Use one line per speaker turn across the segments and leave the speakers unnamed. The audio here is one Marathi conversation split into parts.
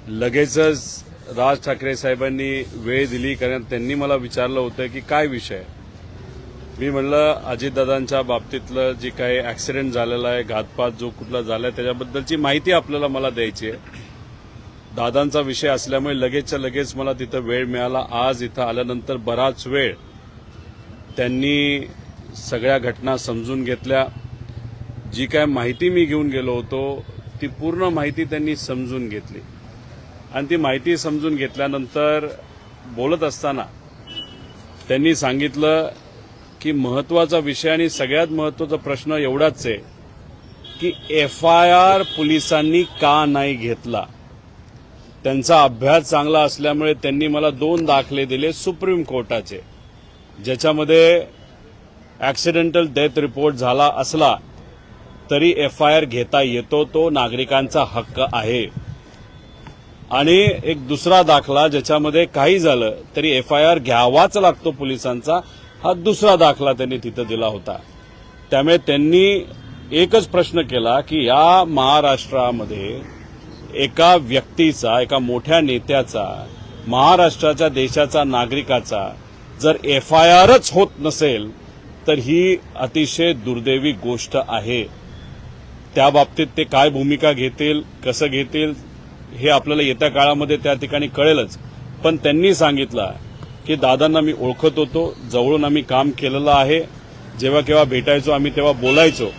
लगेचच राज ठाकरे साहेबांनी वेळ दिली, कारण त्यांनी मला विचारलं होतं की काय विषय. मी म्हणलं अजितदादांच्या बाबतीतलं जी काही ॲक्सिडेंट झालेला आहे, घातपात जो कुठला झाला आहे, त्याच्याबद्दलची माहिती आपल्याला मला द्यायची आहे. दादांचा विषय असल्यामुळे लगेचच्या लगेच मला तिथं वेळ मिळाला. आज इथं आल्यानंतर बराच वेळ त्यांनी सगळ्या घटना समजून घेतल्या. जी काय माहिती मी घेऊन गेलो होतो ती पूर्ण माहिती त्यांनी समजून घेतली आणि ती माहिती समजून घेतल्यानंतर बोलत असताना त्यांनी सांगितलं की महत्वाचा विषय आणि सगळ्यात महत्वाचा प्रश्न एवढाच आहे की FIR पोलिसांनी का नाही घेतला. त्यांचा अभ्यास चांगला असल्यामुळे त्यांनी मला 2 दाखले दिले सुप्रीम कोर्टाचे, ज्याच्यामध्ये ॲक्सिडेंटल डेथ रिपोर्ट झाला असला तरी FIR घेता येतो, तो नागरिकांचा हक्क आहे. आणि एक दुसरा दाखला ज्याच्यामध्ये काही झालं तरी FIR घ्यावाच लागतो पोलिसांचा, हा दुसरा दाखला त्यांनी तिथं दिला होता. त्यामुळे त्यांनी एकच प्रश्न केला की या महाराष्ट्रामध्ये एका व्यक्तीचा, एका मोठ्या नेत्याचा, महाराष्ट्राच्या देशाचा नागरिकाचा जर FIRच होत नसेल तर ही अतिशय दुर्दैवी गोष्ट आहे. त्या बाबतीत ते काय भूमिका घेतील, कसं घेतील हे आपल्याला येत्या काळामध्ये त्या ठिकाणी कळेलच. पण त्यांनी सांगितलं की दादांना मी ओळखत होतो, जवळून आम्ही काम केलेलं आहे, जेव्हा केव्हा भेटायचो आम्ही तेव्हा बोलायचो.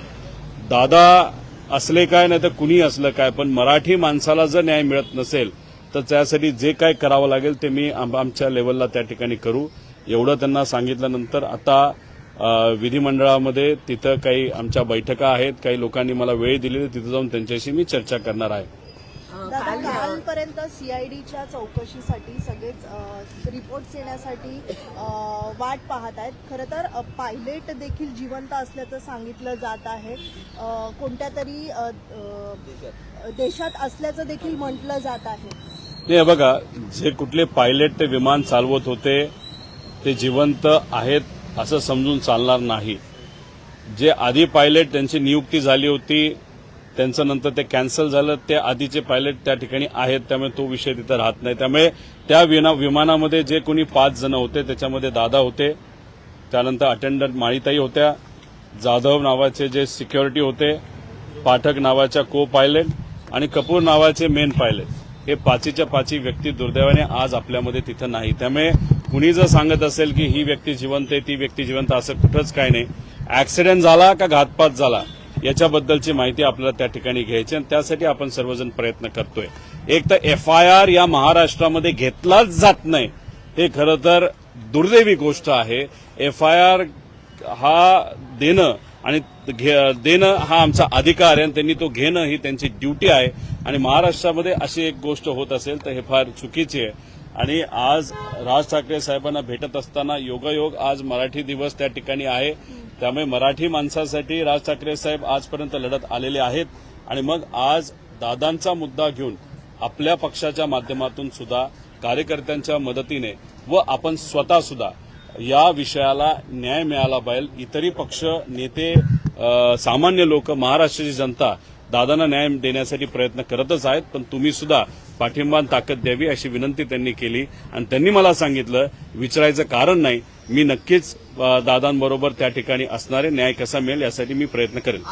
दादा असले काय नाही तर कुणी असलं काय, पण मराठी माणसाला जर न्याय मिळत नसेल तर त्यासाठी जे काय करावं लागेल ते मी आमच्या लेवलला त्या ठिकाणी करू, एवढं त्यांना सांगितल्यानंतर आता विधिमंडळामध्ये तिथं काही आमच्या बैठका आहेत, काही लोकांनी मला वेळ दिलेली, तिथं जाऊन त्यांच्याशी मी चर्चा करणार आहे.
कालपर्यंत CIDच्या चौकशीसाठी सगळेच रिपोर्ट्स येण्यासाठी वाट पाहत आहेत. खरं तर पायलट देखील जिवंत असल्याचं सांगितलं जात आहे, कोणत्या तरी देशात असल्याचं देखील म्हटलं जात आहे.
नाही बघा, जे कुठले पायलट ते विमान चालवत होते ते जिवंत आहेत असं समजून चालणार नाही. जे आधी पायलट त्यांची नियुक्ती झाली होती त्यांचं नंतर ते कॅन्सल झालं, ते आधीचे पायलट त्या ठिकाणी आहेत, त्यामुळे तो विषय तिथं राहत नाही. त्यामुळे त्या विमानामध्ये जे कोणी 5 जण होते त्याच्यामध्ये दादा होते, त्यानंतर अटेंडंट माळीताई होत्या, जाधव नावाचे जे सिक्युरिटी होते, पाठक नावाच्या को पायलट आणि कपूर नावाचे मेन पायलट, हे 5च्या 5 व्यक्ती दुर्दैवाने आज आपल्यामध्ये तिथं नाही. त्यामुळे कुणी जर सांगत असेल की ही व्यक्ती जिवंत आहे, ती व्यक्ती जिवंत, असं कुठंच काय नाही. ऍक्सिडेंट झाला का घातपात झाला याच्याबद्दलची माहिती आपल्याला त्या ठिकाणी घ्यायची आणि त्यासाठी आपण सर्वजण प्रयत्न करतोय. एक तर FIR या महाराष्ट्रामध्ये घेतलाच जात नाही, हे खरं तर दुर्दैवी गोष्ट आहे. FIR हा देणं आणि देणं हा आमचा अधिकार आहे आणि त्यांनी तो घेणं ही त्यांची ड्युटी आहे. आणि महाराष्ट्रामध्ये अशी एक गोष्ट होत असेल तर हे फार चुकीचे आहे. आणि आज राज ठाकरे साहेबांना भेटत असताना योगायोग आज मराठी दिवस त्या ठिकाणी आहे, त्यामुळे मराठी माणसासाठी राज ठाकरे साहेब आजपर्यंत लढत आलेले आहेत. आणि मग आज दादांचा मुद्दा घेऊन आपल्या पक्षाच्या माध्यमातून सुद्धा कार्यकर्त्यांच्या मदतीने व आपण स्वतः सुद्धा या विषयाला न्याय मिळाला पाहिजे. इतरही पक्ष, नेते, सामान्य लोक, महाराष्ट्राची जनता दादांना न्याय देण्यासाठी प्रयत्न करतच आहेत, पण तुम्ही सुद्धा पाठिंबा ताकद द्यावी अशी विनंती त्यांनी केली. आणि त्यांनी मला सांगितलं, विचारायचं कारण नाही, मी नक्कीच दादांबरोबर त्या ठिकाणी असणारे, न्याय कसा मिळेल यासाठी मी प्रयत्न करेन.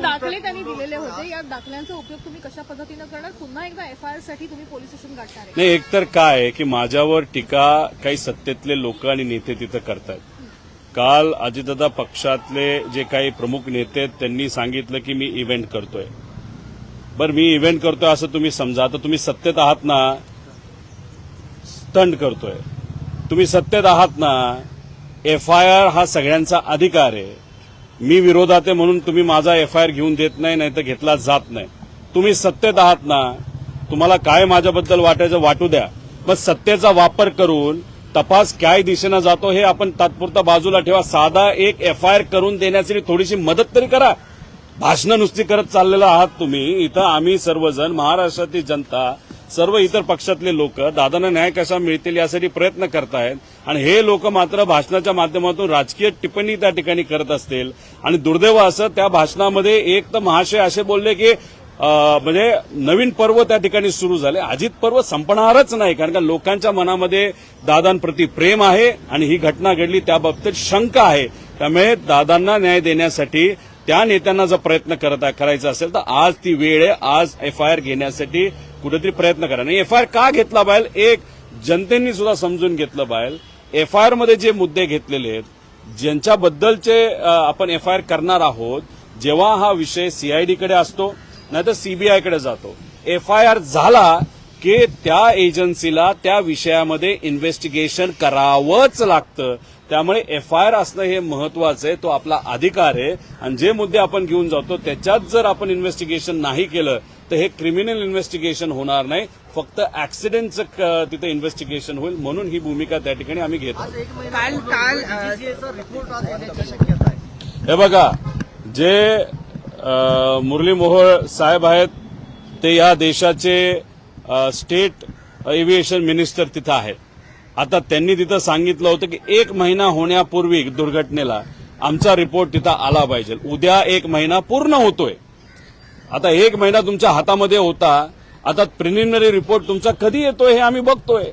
दाखले त्यांनी दिलेले होते, या दाखल्यांचा उपयोग तुम्ही कशा पद्धतीनं करणार, पुन्हा एकदा FIR साठी तुम्ही पोलीस स्टेशन गाठणार?
नाही, एकतर काय आहे की माझ्यावर टीका काही सत्तेतले लोक आणि नेते तिथं करतात. काल अजितदादा पक्षातले जे काही प्रमुख नेते आहेत त्यांनी सांगितलं की मी इव्हेंट करतोय. बरं, मी इव्हेंट करतोय असं तुम्ही समजा, आता तुम्ही सत्तेत आहात ना, स्टंट करतोय, तुम्ही सत्तेत आहात ना, FIR हा सगळ्यांचा अधिकार आहे. मी विरोधात आहे म्हणून तुम्ही माझा FIR घेऊन देत नाही, नाही तर घेतला जात नाही. तुम्ही सत्तेत आहात ना, तुम्हाला काय माझ्याबद्दल वाटायचं वाटू द्या, मग सत्तेचा वापर करून तपास काय दिशेनं जातो हे आपण तात्पुरता बाजूला ठेवा. साधा एक FIR करून देण्यासाठी थोडीशी मदत तरी करा. भाषणं नुसती करत चाललेला आहात तुम्ही. इथं आम्ही सर्वजण, महाराष्ट्रातील जनता, सर्व इतर पक्षातले लोक दादांना न्याय कसा मिळतील यासाठी प्रयत्न करतायत आणि हे लोक मात्र भाषणाच्या माध्यमातून राजकीय टिप्पणी त्या ठिकाणी करत असतील. आणि दुर्दैव असं त्या भाषणामध्ये एक तर महाशय असे बोलले की म्हणजे नवीन पर्व त्या ठिकाणी सुरू झाले. अजित पर्व संपणारच नाही, कारण का लोकांच्या मनामध्ये दादांप्रती प्रेम आहे आणि ही घटना घडली त्याबाबतीत शंका आहे. त्यामुळे दादांना न्याय देण्यासाठी त्या नेत्यांना जर प्रयत्न करायचा असेल तर आज ती वेळ आहे. आज एफआयआर घेण्यासाठी कुठेतरी प्रयत्न करा. आणि एफआयआर का घेतला पाहिजे, एक जनतेने सुद्धा समजून घेतलं पाहिजे. एफआयआर मध्ये जे मुद्दे घेतलेले आहेत, ज्यांच्याबद्दलचे आपण एफआयआर करणार आहोत, जेव्हा हा विषय सीआयडीकडे असतो नाहीतर सीबीआयकडे जातो, एफआयआर झाला की त्या एजन्सीला त्या विषयामध्ये इन्व्हेस्टिगेशन करावंच लागतं. त्यामुळे एफआयआर असणं हे महत्वाचं आहे, तो आपला अधिकार आहे. आणि जे मुद्दे आपण घेऊन जातो त्याच्यात जर आपण इन्व्हेस्टिगेशन नाही केलं तर हे क्रिमिनल इन्व्हेस्टिगेशन होणार नाही, फक्त ऍक्सिडेंटचं तिथे इन्व्हेस्टिगेशन होईल. म्हणून ही भूमिका त्या ठिकाणी आम्ही घेतो. हे बघा, जे मुरली मोहोळ साहेब आहेत ते या देशाचे स्टेट एव्हिएशन मिनिस्टर तिथं आहेत. आता त्यांनी तिथं सांगितलं होतं की 1 महिना होण्यापूर्वी दुर्घटनेला आमचा रिपोर्ट तिथं आला पाहिजे. उद्या 1 महिना पूर्ण होतोय. आता 1 महिना तुमच्या हातामध्ये होता, आता प्रिलिमिनरी रिपोर्ट तुमचा कधी येतोय हे आम्ही बघतोय.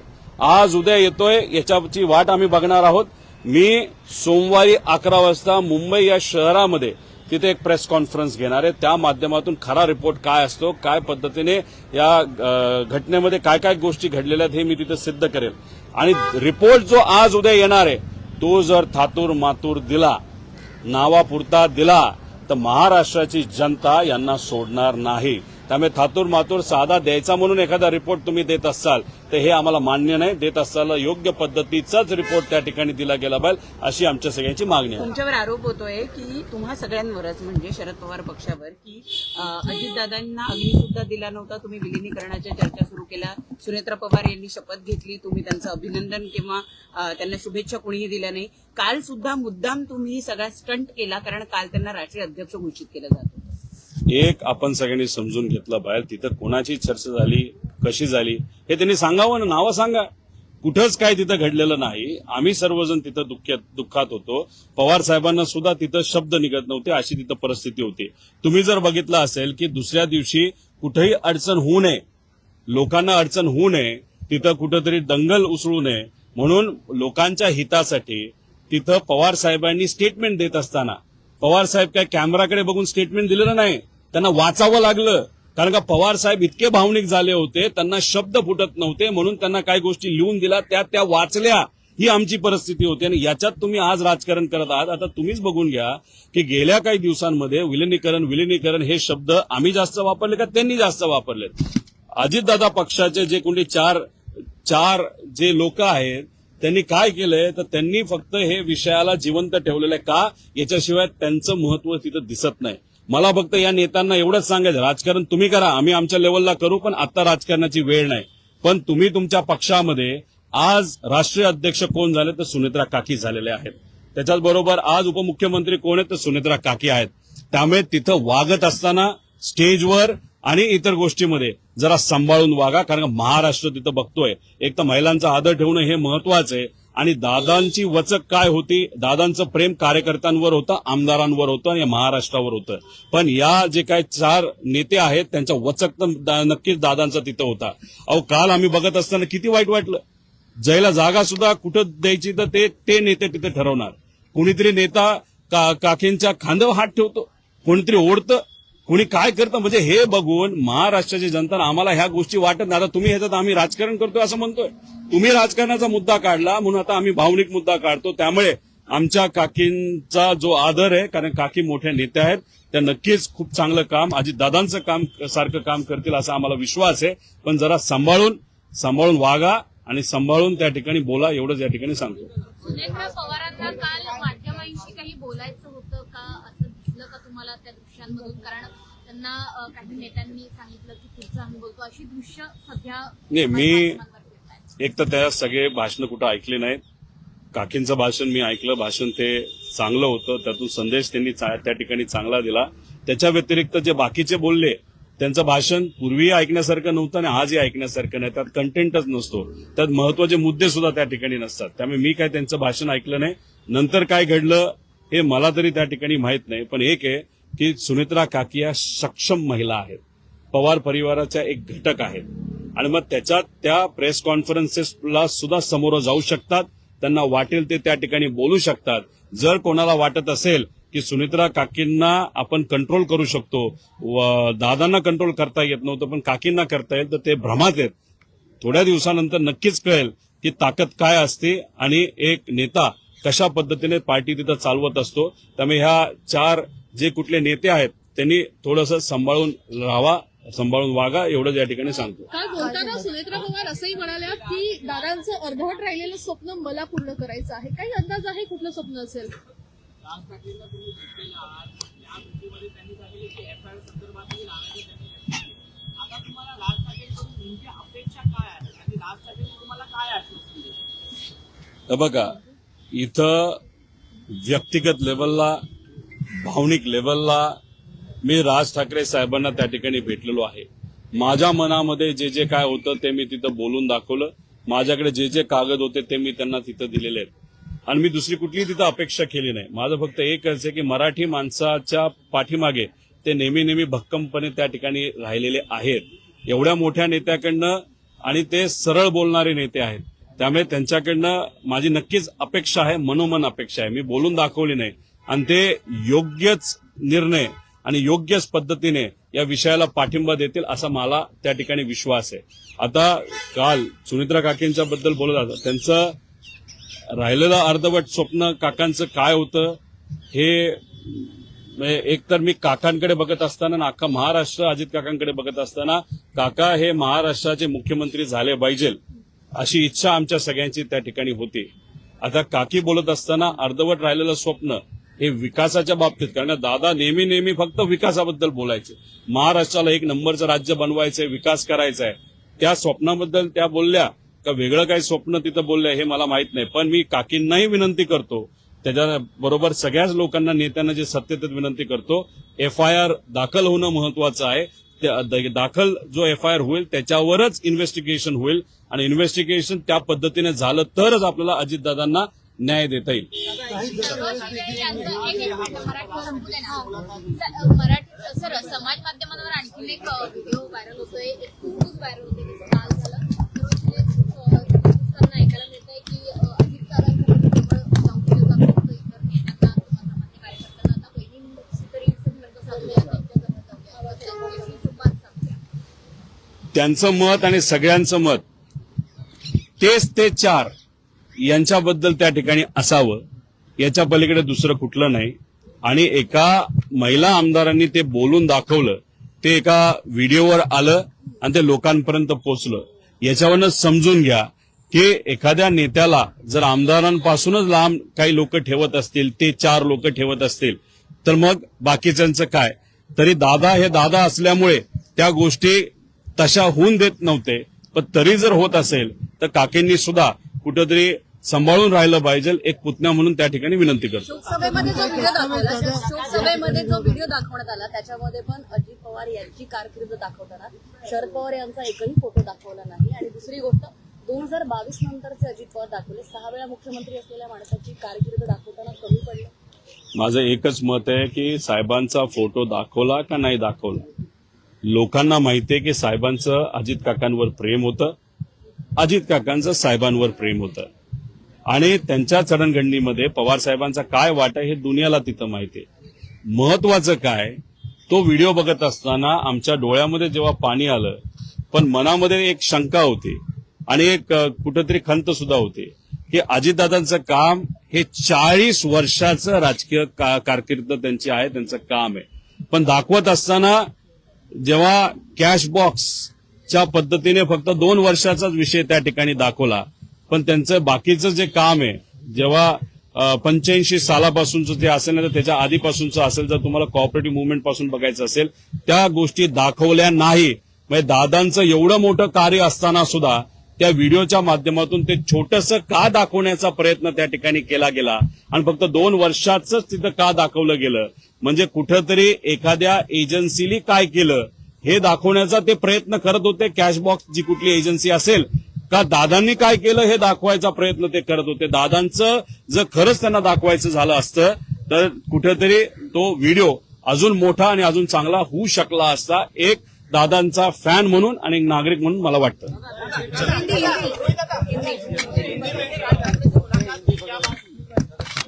आज उद्या येतोय, याच्याची वाट आम्ही बघणार आहोत. मी सोमवारी 11 वाजता मुंबई या शहरामध्ये तिथे एक प्रेस कॉन्फरन्स घेणार आहे. त्या माध्यमातून खरा रिपोर्ट काय असतो, काय पद्धतीने या घटनेमध्ये काय काय गोष्टी घडलेल्या आहेत हे मी तिथे सिद्ध करेल. आणि रिपोर्ट जो आज उद्या येणार आहे तो जर थातूर मातूर दिला, नावापुरता दिला, तर महाराष्ट्राची जनता यांना सोडणार नाही. त्यामुळे थातूर मातूर साधा द्यायचा म्हणून एखादा रिपोर्ट तुम्ही देत असाल तर हे आम्हाला मान्य नाही. देत असताना योग्य पद्धतीचाच रिपोर्ट त्या ठिकाणी दिला गेला पाहिजे, अशी आमच्या सगळ्यांची मागणी आहे.
तुमच्यावर आरोप होतोय की तुम्हा सगळ्यांवरच, म्हणजे शरद पवार पक्षावर, की अजितदादांना अग्नी सुद्धा दिला नव्हता, तुम्ही विलिनीकरणाच्या चर्चा सुरू केल्या, सुनेत्रा पवार यांनी शपथ घेतली, तुम्ही त्यांचं अभिनंदन किंवा त्यांना शुभेच्छा कोणीही दिल्या नाही. काल सुद्धा मुद्दाम तुम्ही सगळा स्टंट केला, कारण काल त्यांना राष्ट्रीय अध्यक्ष घोषित केलं जात होतं.
एक आपण सगळ्यांनी समजून घेतलं पाहिजे, तिथं कोणाची चर्चा झाली, कशी झाली हे त्यांनी सांगावं ना, नावं सांगा. कुठंच काय तिथं घडलेलं नाही. आम्ही सर्वजण तिथं दुःखात होतो. पवार साहेबांना सुद्धा तिथं शब्द निघत नव्हते, अशी तिथं परिस्थिती होती. तुम्ही जर बघितलं असेल की दुसऱ्या दिवशी कुठेही अडचण होऊ नये, लोकांना अडचण होऊ नये, तिथं कुठंतरी दंगल उसळू नये म्हणून लोकांच्या हितासाठी तिथं पवार साहेबांनी स्टेटमेंट देत असताना पवार साहेब काय कॅमेराकडे बघून स्टेटमेंट दिलेलं नाही, त्यांना वाचावं लागलं. कारण का पवार साहेब इतके भावनिक झाले होते, त्यांना शब्द फुटत नव्हते, म्हणून त्यांना काही गोष्टी लिहून दिल्या, त्या वाचल्या. ही आमची परिस्थिती होती. आणि याच्यात तुम्ही आज राजकारण करत आहात. आता तुम्हीच बघून घ्या की गेल्या काही दिवसांमध्ये विलिनीकरण हे शब्द आम्ही जास्त वापरले का त्यांनी जास्त वापरलेत. अजितदादा पक्षाचे जे कोणी चार जे लोक आहेत त्यांनी काय केलंय, तर त्यांनी फक्त हे विषयाला जिवंत ठेवलेलं आहे. का, याच्याशिवाय त्यांचं महत्व तिथं दिसत नाही. मला फक्त या नेत्यांना एवढंच सांगायचं, राजकारण तुम्ही करा, आम्ही आमच्या लेवलला करू, पण आता राजकारणाची वेळ नाही. पण तुम्ही तुमच्या पक्षामध्ये आज राष्ट्रीय अध्यक्ष कोण झाले, तर सुनेत्रा काकी झालेले आहेत. त्याच्याच बरोबर आज उपमुख्यमंत्री कोण आहेत, तर सुनेत्रा काकी आहेत. त्यामुळे तिथं वागत असताना स्टेजवर आणि इतर गोष्टीमध्ये जरा सांभाळून वागा, कारण महाराष्ट्र तिथं बघतोय. एक तर महिलांचा आदर ठेवणं हे महत्वाचं आहे. आणि दादांची वचक काय होती, दादांचं प्रेम कार्यकर्त्यांवर होतं, आमदारांवर होतं आणि महाराष्ट्रावर होतं. पण या जे काही 4 नेते आहेत त्यांचा वचक तर नक्कीच दादांचा तिथं होता. अहो, काल आम्ही बघत असताना किती वाईट वाटलं. जायला जागा सुद्धा कुठं द्यायची तर ते नेते तिथे ठरवणार. कोणीतरी नेता काकींच्या खांद्यावर हात ठेवतो, कोणीतरी ओढतं, कोणी काय करतं. म्हणजे हे बघून महाराष्ट्राची जनता आम्हाला ह्या गोष्टी वाटत नाही. आता तुम्ही ह्याच्यात आम्ही राजकारण करतोय असं म्हणतोय, तुम्ही राजकारणाचा मुद्दा काढला म्हणून आता आम्ही भावनिक मुद्दा काढतो. त्यामुळे आमच्या काकींचा जो आदर आहे, कारण काकी मोठ्या नेत्या आहेत, त्या नक्कीच खूप चांगलं काम अजितदादांचं काम सारखं काम करतील असा आम्हाला विश्वास आहे. पण जरा सांभाळून वागा आणि सांभाळून त्या ठिकाणी बोला, एवढंच या ठिकाणी सांगतो.
सुनेत्रा पवारांना काल माध्यमांशी काही बोलायचं होतं का, असं दिसलं का तुम्हाला त्या दृश्यांमधून? कारण त्यांना काही नेत्यांनी सांगितलं की पुढचं आम्ही बोलतो, अशी दृश्य सध्या
नाही. मी एक तर त्या सगळे भाषण कुठं ऐकले नाहीत. काकींचं भाषण मी ऐकलं, भाषण ते चांगलं होतं, त्यातून संदेश त्यांनी त्या ठिकाणी चांगला दिला. त्याच्या व्यतिरिक्त जे बाकीचे बोलले त्यांचं भाषण पूर्वीही ऐकण्यासारखं नव्हतं आणि आजही ऐकण्यासारखं नाही. त्यात कंटेंटच नसतो, त्यात महत्वाचे मुद्दे सुद्धा त्या ठिकाणी नसतात. त्यामुळे मी काय त्यांचं भाषण ऐकलं नाही. नंतर काय घडलं हे मला तरी त्या ठिकाणी माहित नाही. पण एक आहे की सुनेत्रा काकी या सक्षम महिला आहेत. पवार परिवाराचा एक घटक आहेत आणि मग त्याच्यात त्या प्रेस कॉन्फरन्सेसला सुद्धा समोर जाऊ शकतात, त्यांना वाटेल ते त्या ठिकाणी बोलू शकतात. जर कोणाला वाटत असेल की सुनेत्रा काकींना आपण कंट्रोल करू शकतो, दादांना कंट्रोल करता येत नव्हतं पण काकींना करता येईल, तर ते भ्रमात आहेत. थोड्या दिवसानंतर नक्कीच कळेल की ताकद काय असते आणि एक नेता कशा पद्धतीने पार्टी तिथं चालवत असतो. त्यामुळे ह्या 4 जे कुठले नेते आहेत त्यांनी थोडंसं सांभाळून राहावा, सांभाळून वागा, एवढंच या ठिकाणी सांगतो.
काल बोलताना सुनेत्रा पवार असंही म्हणाल्या की दादांचं अर्धवट राहिलेलं स्वप्न मला पूर्ण करायचं आहे. काही अंदाज आहे कुठलं स्वप्न असेल?
तर बघा, इथं व्यक्तिगत लेवलला, भावनिक लेवलला मी राज ठाकरे साहेबांना त्या ठिकाणी भेटलेलो आहे. माझ्या मनामध्ये जे जे काय होतं ते मी तिथं बोलून दाखवलं. माझ्याकडे जे जे कागद होते ते मी त्यांना तिथं दिलेले आहेत आणि मी दुसरी कुठलीही तिथं अपेक्षा केली नाही. माझं फक्त एकच आहे की मराठी माणसाच्या पाठीमागे ते नेहमी भक्कमपणे त्या ठिकाणी राहिलेले आहेत. एवढ्या मोठ्या नेत्याकडनं, आणि ते सरळ बोलणारे नेते आहेत, त्यामुळे त्यांच्याकडनं माझी नक्कीच अपेक्षा आहे, मनोमन अपेक्षा आहे. मी बोलून दाखवली नाही आणि ते योग्यच निर्णय आणि योग्यच पद्धतीने या विषयाला पाठिंबा देतील असा मला त्या ठिकाणी विश्वास आहे. आता काल सुनेत्रा काकींच्या बद्दल बोलत होता, त्यांचं राहिलेलं अर्धवट स्वप्न काकांचं काय होतं हे एकतर मी काकांकडे बघत असताना आणि अख्खा महाराष्ट्र अजित काकांकडे बघत असताना, काका हे महाराष्ट्राचे मुख्यमंत्री झाले पाहिजे अशी इच्छा आमच्या सगळ्यांची त्या ठिकाणी होती. आता काकी बोलत असताना अर्धवट राहिलेलं स्वप्न हे विकासाच्या बाबतीत, कारण दादा नेहमी फक्त विकासाबद्दल बोलायचे. महाराष्ट्राला एक नंबरचं राज्य बनवायचंय, विकास करायचा आहे, त्या स्वप्नाबद्दल त्या बोलल्या का वेगळं काही स्वप्न तिथं बोलल्या हे मला माहित नाही. पण मी काकींनाही विनंती करतो, त्याच्याबरोबर सगळ्याच लोकांना, नेत्यांना जे सत्तेत विनंती करतो, FIR दाखल होणं महत्वाचं आहे. दाखल जो FIR होईल त्याच्यावरच इन्व्हेस्टिगेशन होईल आणि इन्व्हेस्टिगेशन त्या पद्धतीने झालं तरच आपल्याला अजितदादांना न्याय देता येईल.
मराठी सर, समाज माध्यमांवर आणखीन एक व्हिडिओ व्हायरल होतोय, एक खूप व्हायरल होतोय, काल झाला ऐकायला मिळत आहे की अजित दादांच्या
त्यांचं मत आणि सगळ्यांचं मत तेच ते 4 यांच्याबद्दल त्या ठिकाणी असावं, याच्या पलीकडे दुसरं कुठलं नाही. आणि एका महिला आमदारांनी ते बोलून दाखवलं, ते एका व्हिडिओवर आलं आणि ते लोकांपर्यंत पोहोचलं. याच्यावरनं समजून घ्या की एखाद्या नेत्याला जर आमदारांपासूनच लांब काही लोक ठेवत असतील, ते 4 लोक ठेवत असतील, तर मग बाकीच्यांचं काय? तरी दादा हे दादा असल्यामुळे त्या गोष्टी तशा होऊन देत नव्हते. पण तरी जर होत असेल तर काकींनी सुद्धा कुठेतरी सांभाळून राहिलं पाहिजे, एक पुतण्या म्हणून त्या ठिकाणी विनंती करतो.
शोकसभेमध्ये जो व्हिडिओ दाखवण्यात आला त्याच्यामध्ये पण अजित पवार यांची कारकीर्द दाखवताना शरद पवार यांचा एकही फोटो दाखवला नाही. आणि दुसरी गोष्ट, 2022 नंतरचे अजित पवार दाखवले. 6 वेळा मुख्यमंत्री असलेल्या माणसाची कारकीर्द दाखवताना कमी पडलं.
माझं एकच मत आहे की साहेबांचा फोटो दाखवला का नाही दाखवला, लोकांना माहितीये की साहेबांचं अजित काकांवर प्रेम होतं, अजित काकांचं साहेबांवर प्रेम होतं आणि त्यांच्या जडणघडणीमध्ये पवार साहेबांचा काय वाटा हे दुनियाला तिथं माहितीये. महत्वाचं काय, तो व्हिडिओ बघत असताना आमच्या डोळ्यामध्ये जेव्हा पाणी आलं, पण मनामध्ये एक शंका होती आणि एक कुठेतरी खंत सुद्धा होती की अजितदादांचं काम हे 40 वर्षाचं राजकीय कारकीर्द त्यांची आहे, त्यांचं काम आहे. पण दाखवत असताना जेव्हा कॅश बॉक्सच्या पद्धतीने फक्त 2 वर्षाचाच विषय त्या ठिकाणी दाखवला, पण त्यांचं बाकीचं जे काम आहे, जेव्हा 85 सालापासूनचं ते असेल ना तर त्याच्या आधीपासूनचं असेल, जर तुम्हाला कोऑपरेटिव्ह मुवमेंट पासून बघायचं असेल, त्या गोष्टी दाखवल्या नाही. म्हणजे दादांचं एवढं मोठं कार्य असताना सुद्धा त्या व्हिडिओच्या माध्यमातून ते छोटंसं का दाखवण्याचा प्रयत्न त्या ठिकाणी केला गेला आणि फक्त 2 वर्षाच तिथं का दाखवलं गेलं, म्हणजे कुठंतरी एखाद्या एजन्सीनी काय केलं हे दाखवण्याचा ते प्रयत्न करत होते. कॅशबॉक्स जी कुठली एजन्सी असेल का दादांनी काय केलं हे दाखवायचा प्रयत्न ते करत होते. दादांचं जर खरंच त्यांना दाखवायचं झालं असतं तर कुठेतरी तो व्हिडिओ अजून मोठा आणि अजून चांगला होऊ शकला असता. एक दादांचा फॅन म्हणून आणि एक नागरिक म्हणून मला वाटतं.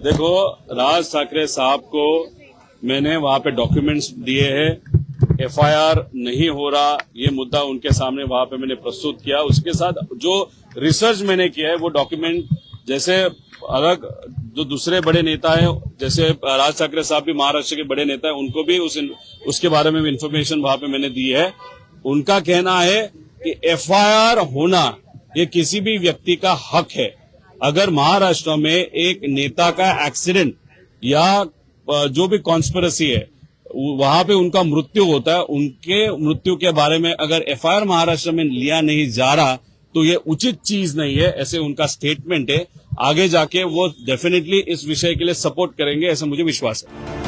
देखो, राज ठाकरे साहब को मैंने वहां पे डॉक्यूमेंट्स दिए हैं, एफआईआर नहीं हो रहा ये मुद्दा उनके सामने वहां पे मैंने प्रस्तुत किया. उसके साथ जो रिसर्च मैंने किया है वो डॉक्यूमेंट जैसे अलग जो दूसरे बड़े नेता हैं, जैसे राज ठाकरे साहब भी महाराष्ट्र के बड़े नेता हैं, उनको भी उसके बारे में इन्फॉर्मेशन वहां पे मैंने दी है. उनका कहना है कि एफआईआर होना ये किसी भी व्यक्ति का हक है. अगर महाराष्ट्र में एक नेता का एक्सीडेंट या जो भी कॉन्स्पिरेसी है वहां पे उनका मृत्यु होता है, उनके मृत्यु के बारे में अगर एफआईआर महाराष्ट्र में लिया नहीं जा रहा तो ये उचित चीज नहीं है, ऐसे उनका स्टेटमेंट है. आगे जाके वो डेफिनेटली इस विषय के लिए सपोर्ट करेंगे, ऐसा मुझे विश्वास है.